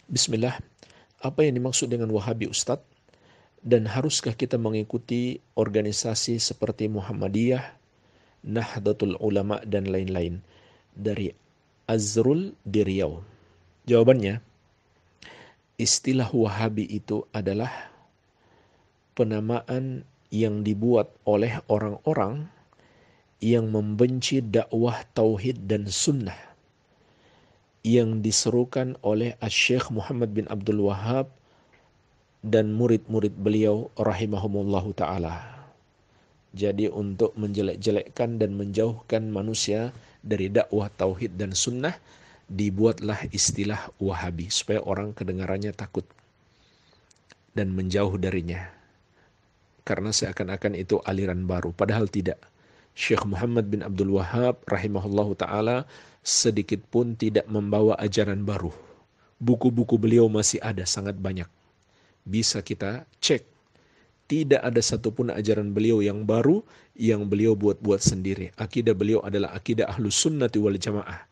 Bismillah, apa yang dimaksud dengan Wahabi Ustadz? Dan haruskah kita mengikuti organisasi seperti Muhammadiyah, Nahdlatul Ulama, dan lain-lain? Dari Azrul di Riau. Jawabannya, istilah Wahabi itu adalah penamaan yang dibuat oleh orang-orang yang membenci dakwah tauhid dan sunnah yang diserukan oleh Asy-Syaikh Muhammad bin Abdul Wahab dan murid-murid beliau rahimahumullahu ta'ala. Jadi untuk menjelek-jelekkan dan menjauhkan manusia dari dakwah tauhid dan sunnah, dibuatlah istilah Wahabi supaya orang kedengarannya takut dan menjauh darinya. Karena seakan-akan itu aliran baru, padahal tidak. Syekh Muhammad bin Abdul Wahab rahimahullahu ta'ala sedikit pun tidak membawa ajaran baru. Buku-buku beliau masih ada sangat banyak. Bisa kita cek. Tidak ada satupun ajaran beliau yang baru yang beliau buat-buat sendiri. Akidah beliau adalah akidah Ahlus Sunnati wal Jamaah.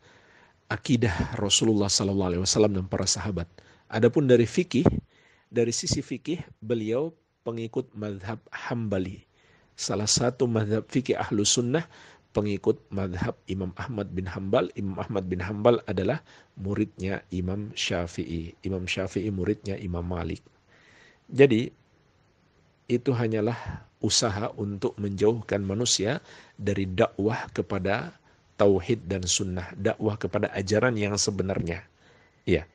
Akidah Rasulullah SAW dan para sahabat. Adapun dari fikih, dari sisi fikih beliau pengikut mazhab Hambali. Salah satu mazhab fikih Ahlus Sunnah pengikut mazhab Imam Ahmad bin Hambal. Imam Ahmad bin Hambal adalah muridnya Imam Syafi'i. Imam Syafi'i muridnya Imam Malik. Jadi itu hanyalah usaha untuk menjauhkan manusia dari dakwah kepada tauhid dan sunnah, dakwah kepada ajaran yang sebenarnya. Ya.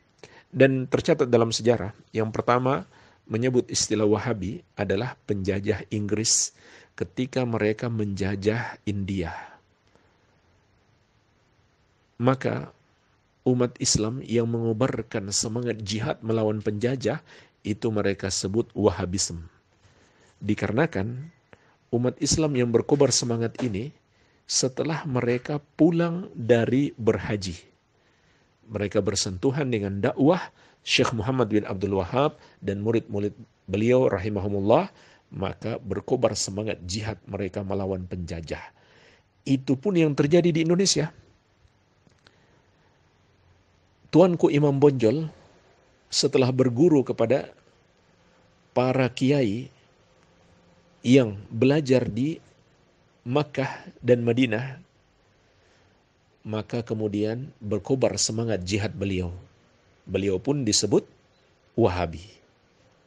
Dan tercatat dalam sejarah, yang pertama menyebut istilah Wahabi adalah penjajah Inggris ketika mereka menjajah India. Maka umat Islam yang mengobarkan semangat jihad melawan penjajah itu mereka sebut Wahabisme. Dikarenakan umat Islam yang berkobar semangat ini setelah mereka pulang dari berhaji. Mereka bersentuhan dengan dakwah Syekh Muhammad bin Abdul Wahab dan murid-murid beliau rahimahumullah, maka berkobar semangat jihad mereka melawan penjajah. Itu pun yang terjadi di Indonesia. Tuanku Imam Bonjol setelah berguru kepada para kiai yang belajar di Makkah dan Madinah, maka kemudian berkobar semangat jihad beliau. Beliau pun disebut Wahabi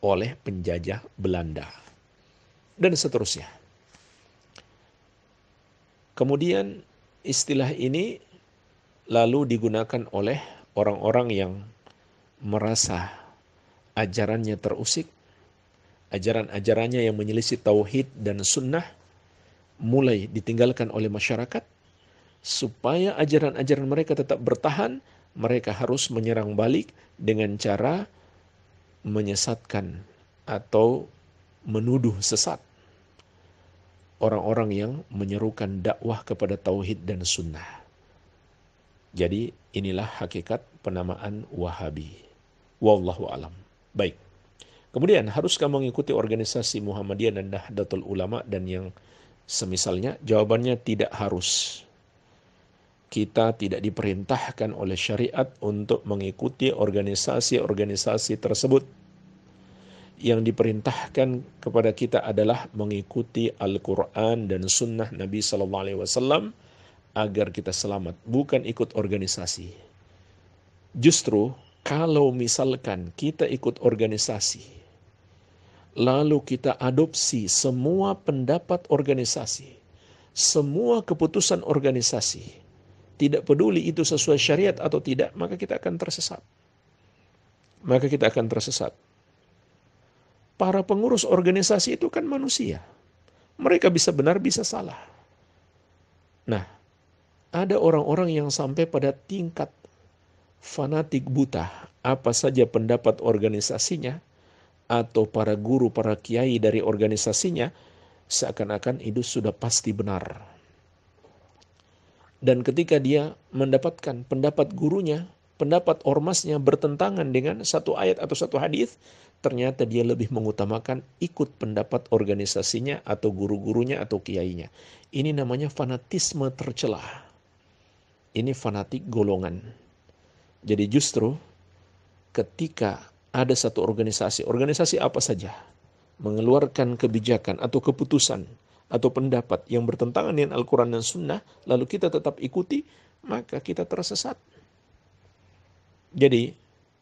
oleh penjajah Belanda. Dan seterusnya. Kemudian istilah ini lalu digunakan oleh orang-orang yang merasa ajarannya terusik, ajaran-ajarannya yang menyelisih tauhid dan sunnah mulai ditinggalkan oleh masyarakat. Supaya ajaran-ajaran mereka tetap bertahan, mereka harus menyerang balik dengan cara menyesatkan atau menuduh sesat orang-orang yang menyerukan dakwah kepada tauhid dan sunnah. Jadi inilah hakikat penamaan Wahabi. Wallahu alam. Baik. Kemudian haruskah mengikuti organisasi Muhammadiyah dan Nahdlatul Ulama dan yang semisalnya? Jawabannya tidak harus. Kita tidak diperintahkan oleh syariat untuk mengikuti organisasi-organisasi tersebut. Yang diperintahkan kepada kita adalah mengikuti Al-Quran dan Sunnah Nabi SAW agar kita selamat, bukan ikut organisasi. Justru kalau misalkan kita ikut organisasi, lalu kita adopsi semua pendapat organisasi, semua keputusan organisasi, tidak peduli itu sesuai syariat atau tidak, maka kita akan tersesat. Maka kita akan tersesat. Para pengurus organisasi itu kan manusia. Mereka bisa benar, bisa salah. Nah, ada orang-orang yang sampai pada tingkat fanatik buta. Apa saja pendapat organisasinya, atau para guru, para kiai dari organisasinya, seakan-akan itu sudah pasti benar. Dan ketika dia mendapatkan pendapat gurunya, pendapat ormasnya bertentangan dengan satu ayat atau satu hadis, ternyata dia lebih mengutamakan ikut pendapat organisasinya atau guru-gurunya atau kiainya. Ini namanya fanatisme tercelah. Ini fanatik golongan. Jadi justru ketika ada satu organisasi apa saja, mengeluarkan kebijakan atau keputusan atau pendapat yang bertentangan dengan Al-Quran dan Sunnah, lalu kita tetap ikuti, maka kita tersesat. Jadi,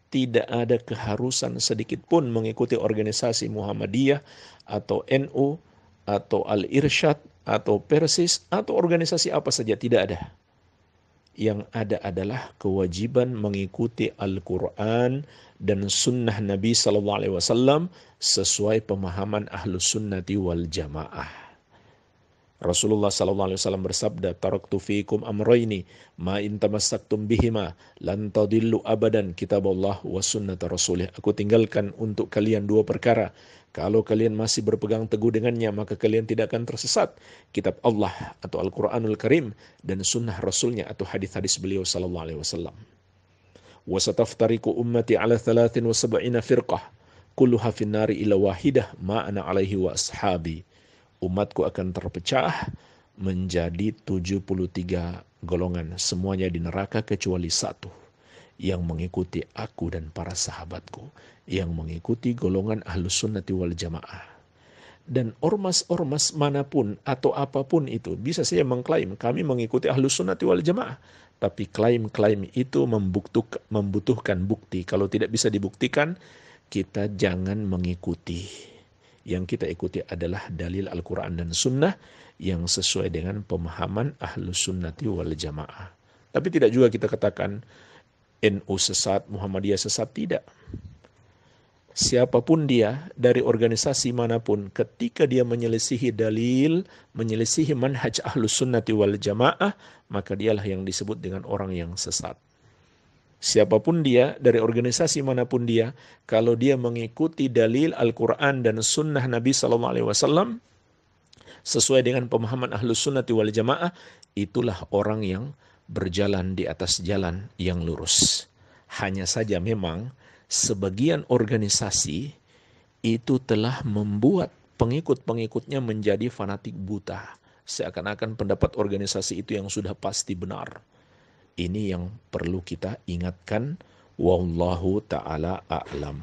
tidak ada keharusan sedikit pun mengikuti organisasi Muhammadiyah atau NU atau Al-Irsyad atau Persis atau organisasi apa saja, tidak ada. Yang ada adalah kewajiban mengikuti Al-Quran dan Sunnah Nabi SAW sesuai pemahaman Ahlus Sunnati wal Jamaah. Rasulullah SAW bersabda, "Taraktu fiikum amrayni, ma in tamassaktum bihima, lan tadillu abadan, kitabullah wa sunnata rasulih." Aku tinggalkan untuk kalian dua perkara. Kalau kalian masih berpegang teguh dengannya, maka kalian tidak akan tersesat. Kitab Allah atau Al-Quranul Karim dan sunnah Rasulnya atau hadis-hadis beliau SAW. Wa sataftariku ummati ala 73 firqah, kulluha finnari ila wahidah, ma ana alaihi wa ashabi. Umatku akan terpecah menjadi 73 golongan. Semuanya di neraka kecuali satu, yang mengikuti aku dan para sahabatku, yang mengikuti golongan Ahlus Sunnati wal Jamaah. Dan ormas-ormas manapun atau apapun itu bisa saja mengklaim kami mengikuti Ahlus Sunnati wal Jamaah. Tapi klaim-klaim itu membutuhkan bukti. Kalau tidak bisa dibuktikan, kita jangan mengikuti. Yang kita ikuti adalah dalil Al-Quran dan Sunnah yang sesuai dengan pemahaman Ahlus Sunnati wal Jamaah. Tapi tidak juga kita katakan NU sesat, Muhammadiyah sesat, tidak. Siapapun dia dari organisasi manapun, ketika dia menyelisihi dalil, menyelisihi manhaj Ahlus Sunnati wal Jamaah, maka dialah yang disebut dengan orang yang sesat. Siapapun dia, dari organisasi manapun dia, kalau dia mengikuti dalil Al-Quran dan Sunnah Nabi SAW sesuai dengan pemahaman Ahlus Sunnati wal Jamaah, itulah orang yang berjalan di atas jalan yang lurus. Hanya saja memang sebagian organisasi itu telah membuat pengikut-pengikutnya menjadi fanatik buta. Seakan-akan pendapat organisasi itu yang sudah pasti benar. Ini yang perlu kita ingatkan. Wallahu ta'ala a'lam.